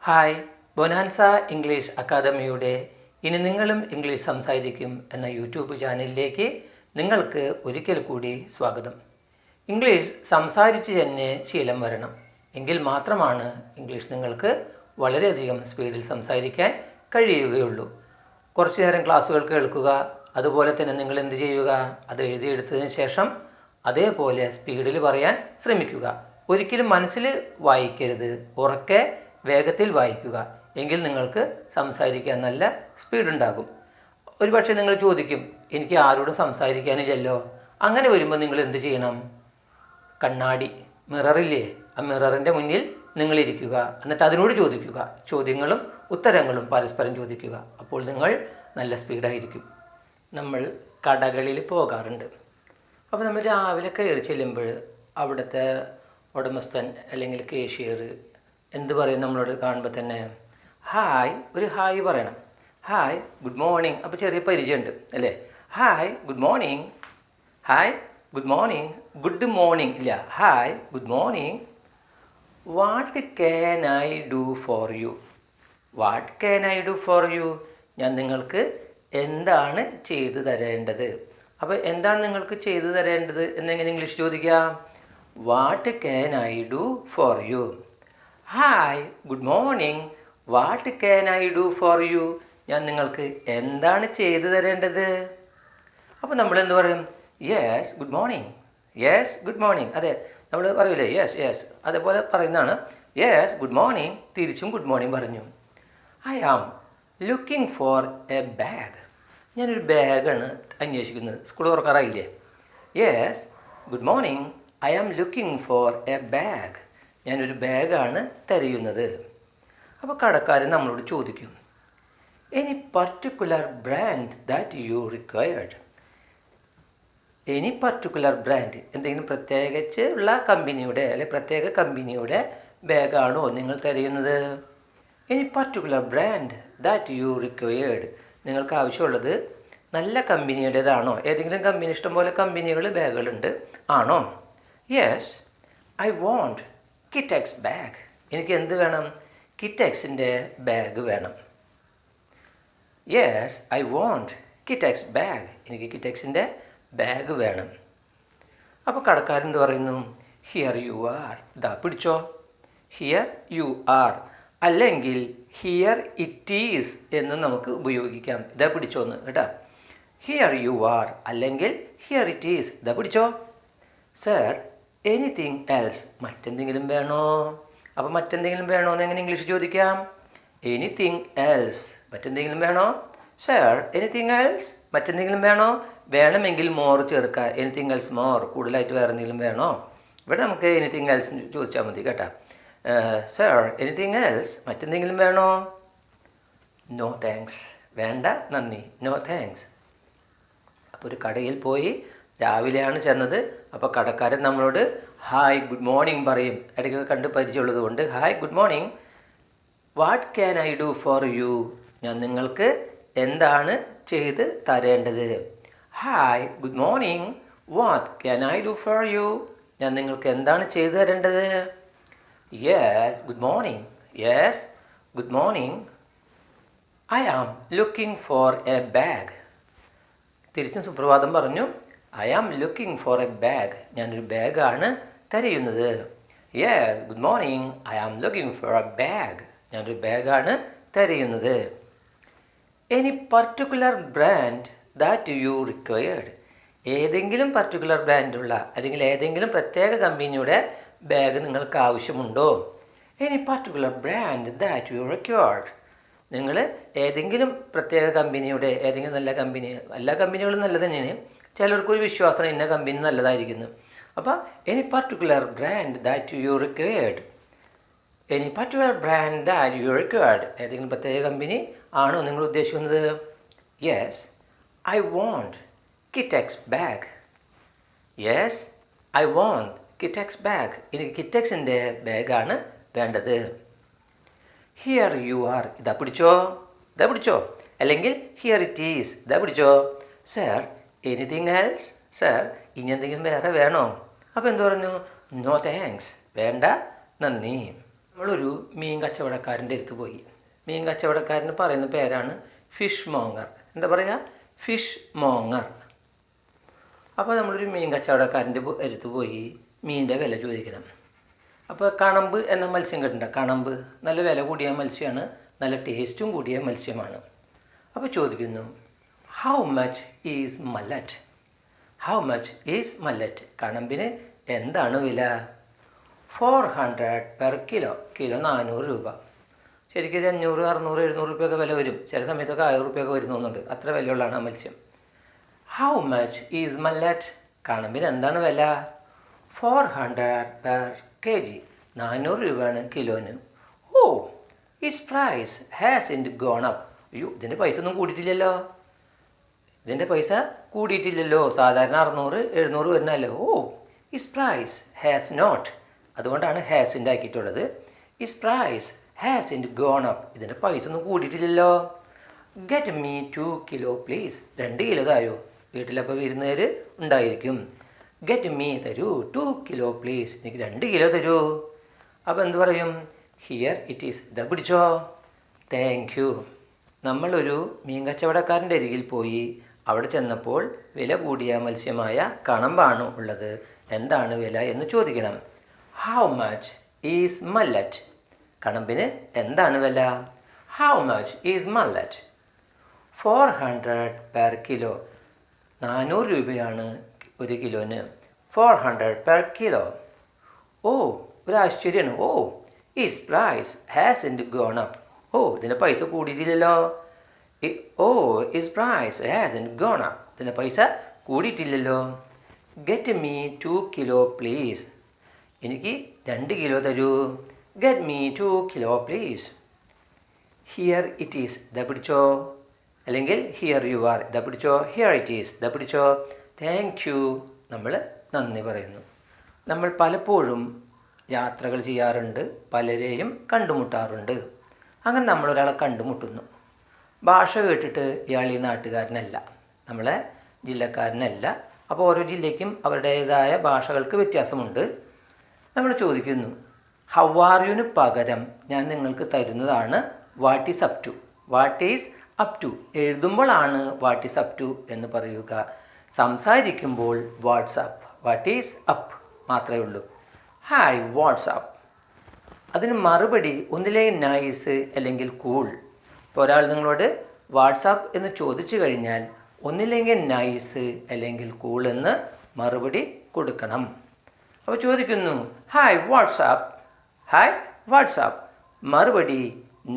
Hi, bonanza English അക്കാദമിയുടെ ഇനി നിങ്ങളും ഇംഗ്ലീഷ് സംസാരിക്കും എന്ന യൂട്യൂബ് ചാനലിലേക്ക് നിങ്ങൾക്ക് ഒരിക്കൽ കൂടി സ്വാഗതം. ഇംഗ്ലീഷ് സംസാരിച്ച് തന്നെ ശീലം വരണം. എങ്കിൽ മാത്രമാണ് ഇംഗ്ലീഷ് നിങ്ങൾക്ക് വളരെയധികം സ്പീഡിൽ സംസാരിക്കാൻ കഴിയുകയുള്ളൂ. കുറച്ചു നേരം ക്ലാസ്സുകൾ കേൾക്കുക, അതുപോലെ തന്നെ നിങ്ങൾ എന്ത് ചെയ്യുക, അത് എഴുതിയെടുത്തതിന് ശേഷം അതേപോലെ സ്പീഡിൽ പറയാൻ ശ്രമിക്കുക. ഒരിക്കലും മനസ്സിൽ വായിക്കരുത്, ഉറക്കെ വേഗത്തിൽ വായിക്കുക. എങ്കിൽ നിങ്ങൾക്ക് സംസാരിക്കാൻ നല്ല സ്പീഡുണ്ടാകും. ഒരുപക്ഷെ നിങ്ങൾ ചോദിക്കും, എനിക്ക് ആരോടും സംസാരിക്കാനില്ലല്ലോ. അങ്ങനെ വരുമ്പോൾ നിങ്ങൾ എന്ത് ചെയ്യണം? കണ്ണാടി, മിററില്ലേ, ആ മിററിൻ്റെ മുന്നിൽ നിങ്ങളിരിക്കുക. എന്നിട്ട് അതിനോട് ചോദിക്കുക. ചോദ്യങ്ങളും ഉത്തരങ്ങളും പരസ്പരം ചോദിക്കുക. അപ്പോൾ നിങ്ങൾ നല്ല സ്പീഡായിരിക്കും. നമ്മൾ കടകളിൽ പോകാറുണ്ട്. അപ്പോൾ നമ്മൾ രാവിലെ കയറി ചെല്ലുമ്പോൾ അവിടുത്തെ ഉടമസ്ഥൻ അല്ലെങ്കിൽ കേഷ്യർ എന്ത് പറയും? നമ്മളോട് കാണുമ്പോൾ തന്നെ ഹായ്, ഒരു ഹായ് പറയണം. Hi, good morning. അപ്പോൾ ചെറിയ പരിചയമുണ്ട് അല്ലേ? Hi, good morning. Hi, good morning. Good morning ഇല്ല, hi, good morning. What can I do for you? What can I do for you? ഞാൻ നിങ്ങൾക്ക് എന്താണ് ചെയ്തു തരേണ്ടത്? അപ്പോൾ എന്താണ് നിങ്ങൾക്ക് ചെയ്തു തരേണ്ടത് എന്നെങ്ങനെ ഇംഗ്ലീഷ് ചോദിക്കാം? What can I do for you? Hi, good morning. What can I do for you? ഞാൻ നിങ്ങൾക്ക് എന്താണ് ചെയ്തു തരേണ്ടത്? അപ്പോൾ നമ്മൾ എന്ത് പറയും? Yes, good morning. Yes, good morning. അതെ, നമ്മൾ പറയൂലേ യെസ് യെസ്, അതേപോലെ പറയുന്നതാണ്. Yes, good morning. തിരിച്ചും ഗുഡ് മോർണിംഗ് പറഞ്ഞു. I am looking for a bag. ഞാനൊരു ബാഗാണ് അന്വേഷിക്കുന്നത്. സ്കൂൾ തുറക്കാറായില്ലേ? Yes, good morning. I am looking for a bag. ഞാനൊരു ബാഗാണ് തിരയുന്നത്. അപ്പോൾ കടക്കാരൻ നമ്മളോട് ചോദിക്കും, any particular brand that you required? Any particular brand, എന്തെങ്കിലും പ്രത്യേകിച്ച് ഉള്ള കമ്പനിയുടെ അല്ലെങ്കിൽ പ്രത്യേക കമ്പനിയുടെ ബാഗാണോ നിങ്ങൾ തിരയുന്നത്? Any particular brand that you required, നിങ്ങൾക്ക് ആവശ്യമുള്ളത് നല്ല കമ്പനിയുടേതാണോ? ഏതെങ്കിലും കമ്പനി, ഇഷ്ടംപോലെ കമ്പനികൾ ബാഗുകളുണ്ട്, ആണോ? Yes, I want Kitex bag. എനിക്ക് എന്ത് വേണം? കിറ്റെക്സിൻ്റെ ബാഗ് വേണം. Yes, I want Kitex bag. എനിക്ക് കിറ്റെക്സിൻ്റെ ബാഗ് വേണം. അപ്പോൾ കടക്കാരൻ എന്ത് പറയുന്നു? Here you are. ഇതാ പിടിച്ചോ. ഹിയർ യു ആർ, അല്ലെങ്കിൽ ഹിയർ ഇറ്റ് ഈസ് എന്ന് നമുക്ക് ഉപയോഗിക്കാം. ഇതാ പിടിച്ചോന്ന് കേട്ടോ. ഹിയർ യു ആർ അല്ലെങ്കിൽ ഹിയർ ഇറ്റ് ഈസ്. ഇതാ പിടിച്ചോ. Sir, anything else? മറ്റെന്തെങ്കിലും വേണോ? അപ്പോൾ മറ്റെന്തെങ്കിലും വേണോ എന്ന് എങ്ങനെ ഇംഗ്ലീഷ് ചോദിക്കാം? എനിത്തിങ് എൽസ്, മറ്റെന്തെങ്കിലും വേണോ? Sir, anything else? മറ്റെന്തെങ്കിലും വേണോ? വേണമെങ്കിൽ മോർ ചേർക്കുക. എനിത്തിങ് എൽസ് മോർ, കൂടുതലായിട്ട് വേറെ എന്തെങ്കിലും വേണോ? ഇവിടെ നമുക്ക് എനിത്തിങ് എൽസ് ചോദിച്ചാൽ മതി കേട്ടോ. Sir, anything else? മറ്റെന്തെങ്കിലും വേണോ? No thanks. വേണ്ട, നന്ദി. No thanks. അപ്പോൾ ഒരു കടയിൽ പോയി, രാവിലെയാണ് ചെന്നത്. അപ്പോൾ കടക്കാരൻ നമ്മളോട് ഹായ്, ഗുഡ് മോർണിംഗ് പറയും. ഇടയ്ക്ക് കണ്ട് പരിചയമുള്ളത് കൊണ്ട് hi, good morning. What can I do for you? ഞാൻ നിങ്ങൾക്ക് എന്താണ് ചെയ്ത് തരേണ്ടത്? Hi, good morning. What can I do for you? ഞാൻ നിങ്ങൾക്ക് എന്താണ് ചെയ്തു തരേണ്ടത്? Yes, good morning. Yes, good morning. I am looking for a bag. തിരിച്ചും സുപ്രഭാതം പറഞ്ഞു. I am looking for a bag. ഞാനൊരു ബാഗാണ് തിരയുന്നത്. Yes, good morning. I am looking for a bag. ഞാനൊരു ബാഗാണ് തിരയുന്നത്. Any particular brand that you required? ഏതെങ്കിലും പർട്ടിക്കുലർ ബ്രാൻഡുള്ള അല്ലെങ്കിൽ ഏതെങ്കിലും പ്രത്യേക കമ്പനിയുടെ ബാഗ് നിങ്ങൾക്ക് ആവശ്യമുണ്ടോ? Any particular brand that you required? നിങ്ങൾ ഏതെങ്കിലും പ്രത്യേക കമ്പനിയുടെ, ഏതെങ്കിലും നല്ല കമ്പനി, എല്ലാ കമ്പനികളും നല്ലത് തന്നെയാണ്. ചിലർക്കൊരു വിശ്വാസം ഇന്ന കമ്പനി നല്ലതായിരിക്കുന്നു. അപ്പോൾ any particular brand that you required? Any particular brand that you required? ഏതെങ്കിലും പ്രത്യേക കമ്പനി ആണോ നിങ്ങൾ ഉദ്ദേശിക്കുന്നത്? Yes, I want Kitex bag. Yes, I want Kitex bag. എനിക്ക് കിറ്റെക്സിൻ്റെ ബാഗാണ് വേണ്ടത്. Here you are. ഇതാ പിടിച്ചോ. ഇതാ പിടിച്ചോ. അല്ലെങ്കിൽ ഹിയർ ഇറ്റ് ഈസ്. ഇതാ പിടിച്ചോ. Sir, anything else? സർ, ഇനി എന്തെങ്കിലും വേറെ വേണോ? അപ്പോൾ എന്ത് പറഞ്ഞു? No thanks. വേണ്ട, നന്ദി. നമ്മളൊരു മീൻ കച്ചവടക്കാരൻ്റെ അടുത്ത് പോയി. മീൻ കച്ചവടക്കാരന് പറയുന്ന പേരാണ് ഫിഷ് മോങ്ങർ. എന്താ പറയുക? Fish monger. അപ്പോൾ നമ്മളൊരു മീൻ കച്ചവടക്കാരൻ്റെ അടുത്ത് പോയി മീനിൻ്റെ വില ചോദിക്കണം. അപ്പോൾ കണമ്പ് എന്ന മത്സ്യം കേട്ടിട്ടുണ്ട്. കണമ്പ് നല്ല വില കൂടിയ മത്സ്യമാണ്, നല്ല ടേസ്റ്റും കൂടിയ മത്സ്യമാണ്. അപ്പോൾ ചോദിക്കുന്നു, how much is mullet? How much is mullet? കണമ്പിന് എന്താണ് വില? 400 പെർ കിലോ. കിലോ 400 രൂപ. ശരിക്കും ഇത് 500, 600, 700 രൂപയൊക്കെ വില വരും. ചില സമയത്തൊക്കെ 1000 രൂപയൊക്കെ വരുന്നുണ്ട്. അത്ര വിലയുള്ളതാണ് ആ മത്സ്യം. How much is mullet? കണമ്പിന് എന്താണ് വില? 400 പെർ കെ ജി. 400 രൂപയാണ് കിലോന്. Oh, its price hasn't gone up. അയ്യോ, ഇതിൻ്റെ പൈസ ഒന്നും കൂടിയിട്ടില്ലല്ലോ. ഇതിൻ്റെ പൈസ കൂടിയിട്ടില്ലല്ലോ. സാധാരണ 600, 700 വരുന്നല്ലോ. Oh, its price has not. അതുകൊണ്ടാണ് ഹാസിൻ്റെ ആക്കിയിട്ടുള്ളത്. Its price hasn't gone up. ഇതിൻ്റെ പൈസ ഒന്നും കൂടിയിട്ടില്ലല്ലോ. Get me 2 kilo please. 2 kilo തായോ. വീട്ടിലപ്പോൾ വിരുന്നുകാർ ഉണ്ടായിരിക്കും. ഗെറ്റ് മീ തരൂ 2 കിലോ പ്ലീസ്. എനിക്ക് 2 കിലോ തരൂ. അപ്പോൾ എന്ത് പറയും? Here it is. ഇതാ പിടിച്ചോ. Thank you. നമ്മളൊരു മീൻ കച്ചവടക്കാരൻ്റെ അരികിൽ പോയി. അവിടെ ചെന്നപ്പോൾ വില കൂടിയ മത്സ്യമായ കണമ്പാണ് ഉള്ളത്. എന്താണ് വില എന്ന് ചോദിക്കണം. How much is mullet? കണമ്പിന് എന്താണ് വില? How much is mullet? 400 per kilo. 400 രൂപയാണ് ഒരു കിലോന്. 400 പെർ കിലോ. ഓ, ഒരു ആശ്ചര്യമാണ്. Oh, is price hasn't gone up. Oh, ഇതിൻ്റെ പൈസ കൂടിയിട്ടില്ലല്ലോ. Oh, is price hasn't gone up. ഇതിൻ്റെ പൈസ കൂടിയിട്ടില്ലല്ലോ. Get me 2 kilo please. എനിക്ക് 2 കിലോ തരൂ. Get me 2 kilo please. Here it is. ഇതാ പിടിച്ചോ. അല്ലെങ്കിൽ ഹിയർ യു ആർ. ഇതാ പിടിച്ചോ. Here it is. ഇതാ പിടിച്ചോ. Thank you. നമ്മൾ നന്ദി പറയുന്നു. നമ്മൾ പലപ്പോഴും യാത്രകൾ ചെയ്യാറുണ്ട്, പലരെയും കണ്ടുമുട്ടാറുണ്ട്. അങ്ങനെ നമ്മളൊരാളെ കണ്ടുമുട്ടുന്നു. ഭാഷ കേട്ടിട്ട് ഇയാൾ ഈ നാട്ടുകാരനല്ല, നമ്മളെ ജില്ലക്കാരനല്ല. അപ്പോൾ ഓരോ ജില്ലയ്ക്കും അവരുടേതായ ഭാഷകൾക്ക് വ്യത്യാസമുണ്ട്. നമ്മൾ ചോദിക്കുന്നു, ഹൗ ആർ യുന് പകരം ഞാൻ നിങ്ങൾക്ക് തരുന്നതാണ് what is up to. What is up to എഴുതുമ്പോഴാണ് വാട്ട് ഈസ് അപ് ടു എന്ന് പറയുക. സംസാരിക്കുമ്പോൾ വാട്സാപ്പ്, വാട്ട് ഈസ് അപ്പ് മാത്രമേ ഉള്ളൂ. Hi what's up. അതിന് മറുപടി ഒന്നിലെ നൈസ് അല്ലെങ്കിൽ കൂൾ. ഇപ്പോൾ ഒരാൾ നിങ്ങളോട് വാട്സാപ്പ് എന്ന് ചോദിച്ചു കഴിഞ്ഞാൽ ഒന്നില്ലെങ്കിൽ നൈസ് അല്ലെങ്കിൽ കൂൾ എന്ന് മറുപടി കൊടുക്കണം. അപ്പോൾ ചോദിക്കുന്നു, ഹായ് വാട്സാപ്പ്. Hi what's up. മറുപടി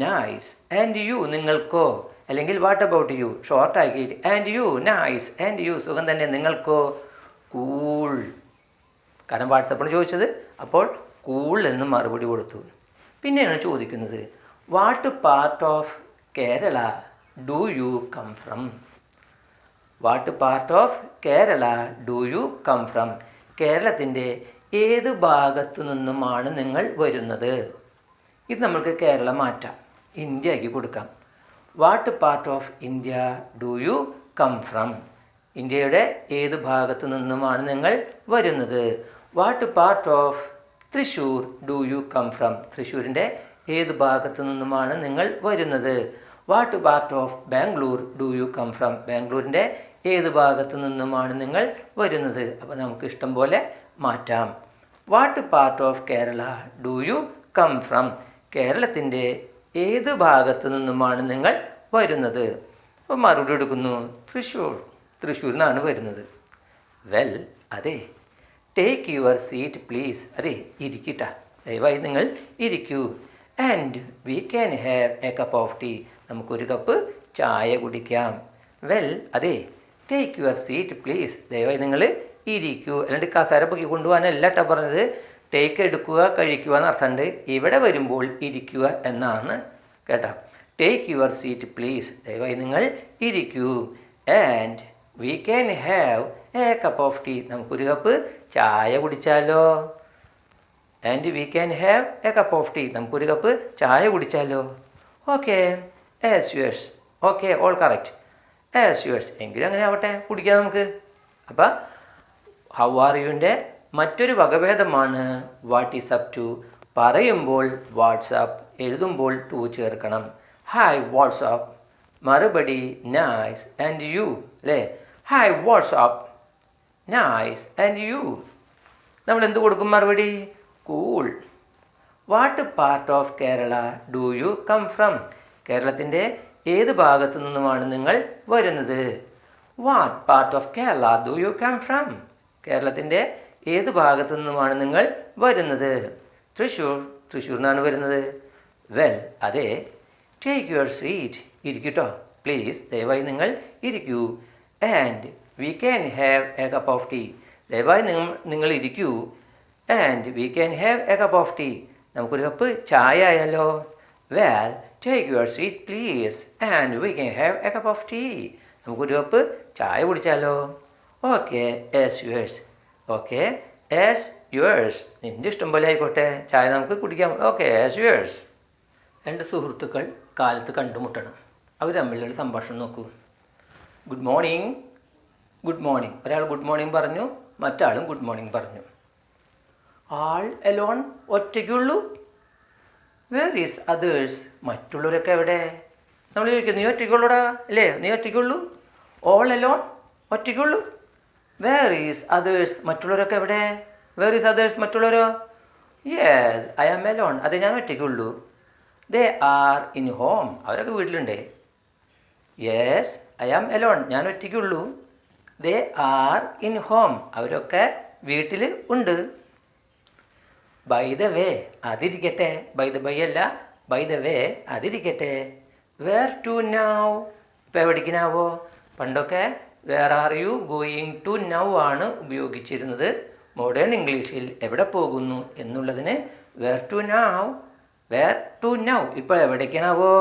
നൈസ്. ആൻഡ് യു നിങ്ങൾക്കോ, അല്ലെങ്കിൽ വാട്ട് അബൌട്ട് യു ഷോർട്ടാക്കിയിട്ട് and you nice. And you സുഖം തന്നെ. നിങ്ങൾക്കോ കൂൾ. കാരണം വാട്സാപ്പാണ് ചോദിച്ചത്, അപ്പോൾ കൂൾ എന്ന് മറുപടി കൊടുത്തു. പിന്നെയാണ് ചോദിക്കുന്നത്, what part of Kerala do you come from? What part of Kerala do you come from? കേരളത്തിൻ്റെ ഏത് ഭാഗത്തു നിന്നുമാണ് നിങ്ങൾ വരുന്നത്? ഇത് നമ്മൾക്ക് കേരളം മാറ്റാം, ഇന്ത്യ ആക്കി കൊടുക്കാം. What part of India do you come from? ഇന്ത്യയുടെ ഏത് ഭാഗത്തു നിന്നുമാണ് നിങ്ങൾ വരുന്നത്? What part of Thrissur do you come from? തൃശ്ശൂരിൻ്റെ ഏത് ഭാഗത്തു നിന്നുമാണ് നിങ്ങൾ വരുന്നത്? What part of Bangalore do you come from? ബാംഗ്ലൂരിൻ്റെ ഏത് ഭാഗത്തു നിന്നുമാണ് നിങ്ങൾ വരുന്നത്? അപ്പോൾ നമുക്ക് ഇഷ്ടം പോലെ മാറ്റാം. What part of Kerala do you come from? കേരളത്തിൻ്റെ ഏത് ഭാഗത്തു നിന്നുമാണ് നിങ്ങൾ വരുന്നത്? അപ്പോൾ മറുപടി എടുക്കുന്നു, തൃശ്ശൂർ. തൃശ്ശൂരിൽ നിന്നാണ് വരുന്നത്. വെൽ, അതെ. Take your seat please. അതെ, ഇരിക്കട്ട, ദയവായി നിങ്ങൾ ഇരിക്കൂ. And we can have a cup of tea. നമുക്കൊരു കപ്പ് ചായ കുടിക്കാം. വെൽ, അതെ. Take your seat please. ദയവായി നിങ്ങൾ ഇരിക്കൂ. അല്ലാണ്ട് കസേര പൊക്കി കൊണ്ടുപോകാനല്ല കേട്ടോ പറഞ്ഞത്. ടേക്ക് എടുക്കുക, കഴിക്കുക എന്നർത്ഥമുണ്ട്. ഇവിടെ വരുമ്പോൾ ഇരിക്കുക എന്നാണ് കേട്ടോ. Take your seat please. ദയവായി നിങ്ങൾ ഇരിക്കൂ. And we can have a cup of tea. നമുക്കൊരു കപ്പ് ചായ കുടിച്ചാലോ? And we can have a cup of tea. നമുക്കൊരു കപ്പ് ചായ കുടിച്ചാലോ? Okay, as yours. Okay, all correct. As yours. എങ്കിലും അങ്ങനെ ആവട്ടെ, കുടിക്കാം നമുക്ക്. അപ്പം ഹൗ ആർ യുവിൻ്റെ മറ്റൊരു വകഭേദമാണ് വാട്ട് ഈസ് അപ് ടു. പറയുമ്പോൾ വാട്സാപ്പ്, എഴുതുമ്പോൾ ടു ചേർക്കണം. ഹായ് വാട്സാപ്പ്, മറുപടി നൈസ് ആൻഡ് യു അല്ലേ? Hi what's up, nice and you. നമ്മൾ എന്ത് കൊടുക്കും മറുപടി? Cool. What part of Kerala do you come from? കേരളത്തിൻ്റെ ഏത് ഭാഗത്തു നിന്നുമാണ് നിങ്ങൾ വരുന്നത്? What part of Kerala do you come from? കേരളത്തിൻ്റെ ഏത് ഭാഗത്തു നിന്നുമാണ് നിങ്ങൾ വരുന്നത്? തൃശ്ശൂർ, തൃശ്ശൂർ നിന്നാണ് വരുന്നത്. വെൽ, അതെ. ടേക്ക് യുവർ സീറ്റ്, ഇരിക്കൂട്ടോ പ്ലീസ്, ദയവായി നിങ്ങൾ ഇരിക്കൂ. And we can have a cup of tea, ദയവായി നിങ്ങൾ ഇരിക്കൂ. And we can have a cup of tea, നമുക്കൊരു കപ്പ് ചായ ആയാലോ? Well, take your seat please and we can have a cup of tea, നമുക്കൊരു കപ്പ് ചായ കുടിച്ചാലോ? Okay, as yours. Okay, as yours, നിൻ്റെ ഇഷ്ടം പോലെ ആയിക്കോട്ടെ, ചായ നമുക്ക് കുടിക്കാം. Okay, as yours. രണ്ട് സുഹൃത്തുക്കൾ കാലത്ത് കണ്ടുമുട്ടണം. അവർ തമ്മിലുള്ള സംഭാഷണം നോക്കൂ. Good morning, good morning. ഒരാൾ ഗുഡ് മോർണിംഗ് പറഞ്ഞു, മറ്റാളും ഗുഡ് മോർണിംഗ് പറഞ്ഞു. ആൾ എലോൺ, ഒറ്റയ്ക്കുള്ളൂ. വേർ ഈസ് അതേഴ്സ്, മറ്റുള്ളവരൊക്കെ എവിടെ? നമ്മൾ ചോദിക്കും, നീ ഒറ്റയ്ക്കുള്ളൂടാ അല്ലേ? നീ ഒറ്റയ്ക്കുള്ളൂ. ഓൾ എലോൺ, ഒറ്റയ്ക്കുള്ളൂ. വേർ ഈസ് അതേഴ്സ്, മറ്റുള്ളവരൊക്കെ എവിടെ? വേർ ഈസ് അതേഴ്സ്, മറ്റുള്ളവരോ? യെസ്, ഐ ആം എലോൺ, അതെ ഞാൻ ഒറ്റയ്ക്കുള്ളൂ. ദേ ആർ ഇൻ ഹോം, അവരൊക്കെ വീട്ടിലുണ്ട്. യെസ്, ഐ ആം എലോൺ, ഞാൻ ഒറ്റയ്ക്കുള്ളൂ. ദേ ആർ ഇൻ ഹോം, അവരൊക്കെ വീട്ടിൽ ഉണ്ട്. ബൈ ദ വേ, അതിരിക്കട്ടെ. ബൈ ദ ബൈ അല്ല, ബൈ ദ വേ, അതിരിക്കട്ടെ. വേർ ടു നൗ, ഇപ്പം എവിടേക്കിനാവോ? പണ്ടൊക്കെ where are you going to now ആണ് ഉപയോഗിച്ചിരുന്നത്. മോഡേൺ ഇംഗ്ലീഷിൽ എവിടെ പോകുന്നു എന്നുള്ളതിന് where to now, where to now. ഇപ്പോൾ എവിടേക്കാണാവോ?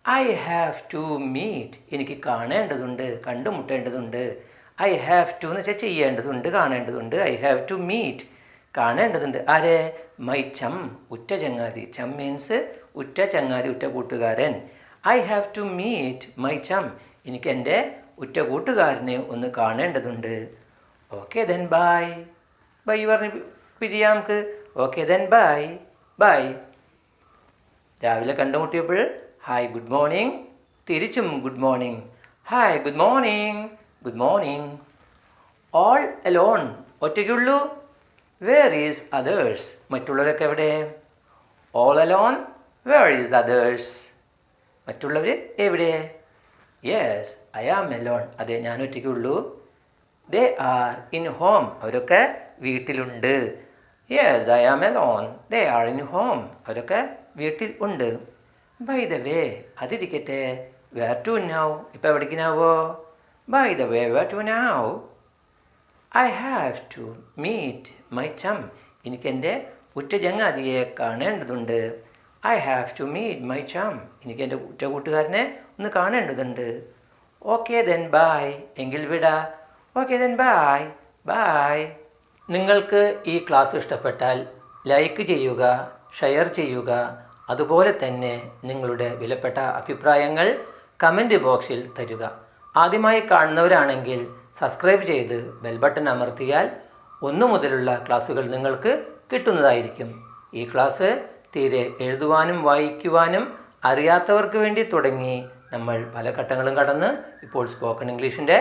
ഐ ഹാവ് ടു മീറ്റ്, എനിക്ക് കാണേണ്ടതുണ്ട്, കണ്ടുമുട്ടേണ്ടതുണ്ട്. ഐ ഹാവ് ടു എന്ന് വെച്ചാൽ ചെയ്യേണ്ടതുണ്ട്, കാണേണ്ടതുണ്ട്. ഐ ഹാവ് ടു മീറ്റ്, കാണേണ്ടതുണ്ട്. ആരെ? മൈ ചം, ഉറ്റ ചങ്ങാതി. ചം മീൻസ് ഉറ്റ ചങ്ങാതി, ഉറ്റ കൂട്ടുകാരൻ. I have to meet my chum, എനിക്ക് എൻ്റെ ഉറ്റ കൂട്ടുകാരനെ ഒന്ന് കാണേണ്ടതുണ്ട്. Okay then bye. ബൈ പറഞ്ഞ് പിരിയാം നമുക്ക്. Okay then bye, bye. രാവിലെ കണ്ടുമുട്ടിയപ്പോൾ ഹായ് ഗുഡ് മോർണിംഗ്, തിരിച്ചും good morning. Hi good morning, good morning. All alone, ഒറ്റയ്ക്കുള്ളൂ. വേർ ഈസ് അതേഴ്സ്, മറ്റുള്ളവരൊക്കെ എവിടെ? All alone, where is others, മറ്റുള്ളവർ എവിടെ? യെസ്, ഐ ആം അലോൺ, അതെ ഞാൻ ഒറ്റയ്ക്കുള്ളൂ. ദേ ആർ ഇൻ ഹോം, അവരൊക്കെ വീട്ടിലുണ്ട്. Yes, I am alone, they are in home, അവരൊക്കെ വീട്ടിൽ ഉണ്ട്. ബൈ ദ വേ, അതിരിക്കട്ടെ. വേർ ടു നൗ, ഇപ്പം എവിടേക്കിനാവോ? By the way, where to now. I have to meet my chum, എനിക്ക് എൻ്റെ ഉറ്റ ചങ്ങാതിയെ കാണേണ്ടതുണ്ട്. I have to meet my chum, എനിക്ക് എൻ്റെ ഉറ്റ കൂട്ടുകാരനെ ഒന്ന് കാണേണ്ടതുണ്ട്. ഓക്കെ ദെൻ ബൈ, എങ്കിൽ വിടാ. Okay then bye, bye. നിങ്ങൾക്ക് ഈ ക്ലാസ് ഇഷ്ടപ്പെട്ടാൽ ലൈക്ക് ചെയ്യുക, ഷെയർ ചെയ്യുക. അതുപോലെ തന്നെ നിങ്ങളുടെ വിലപ്പെട്ട അഭിപ്രായങ്ങൾ കമൻറ്റ് ബോക്സിൽ തരിക. ആദ്യമായി കാണുന്നവരാണെങ്കിൽ സബ്സ്ക്രൈബ് ചെയ്ത് ബെൽ ബട്ടൺ അമർത്തിയാൽ 1 മുതലുള്ള ക്ലാസ്സുകൾ നിങ്ങൾക്ക് കിട്ടുന്നതായിരിക്കും. ഈ ക്ലാസ് തീരെ എഴുതുവാനും വായിക്കുവാനും അറിയാത്തവർക്ക് വേണ്ടി തുടങ്ങി നമ്മൾ പല ഘട്ടങ്ങളും കടന്ന് ഇപ്പോൾ സ്പോക്കൺ ഇംഗ്ലീഷിൻ്റെ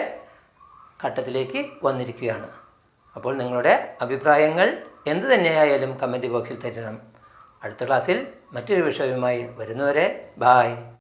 ഘട്ടത്തിലേക്ക് വന്നിരിക്കുകയാണ്. അപ്പോൾ നിങ്ങളുടെ അഭിപ്രായങ്ങൾ എന്തു തന്നെയായാലും കമൻറ്റ് ബോക്സിൽ തരണം. അടുത്ത ക്ലാസ്സിൽ മറ്റൊരു വിഷയവുമായി വരുന്നവരെ ബായ്.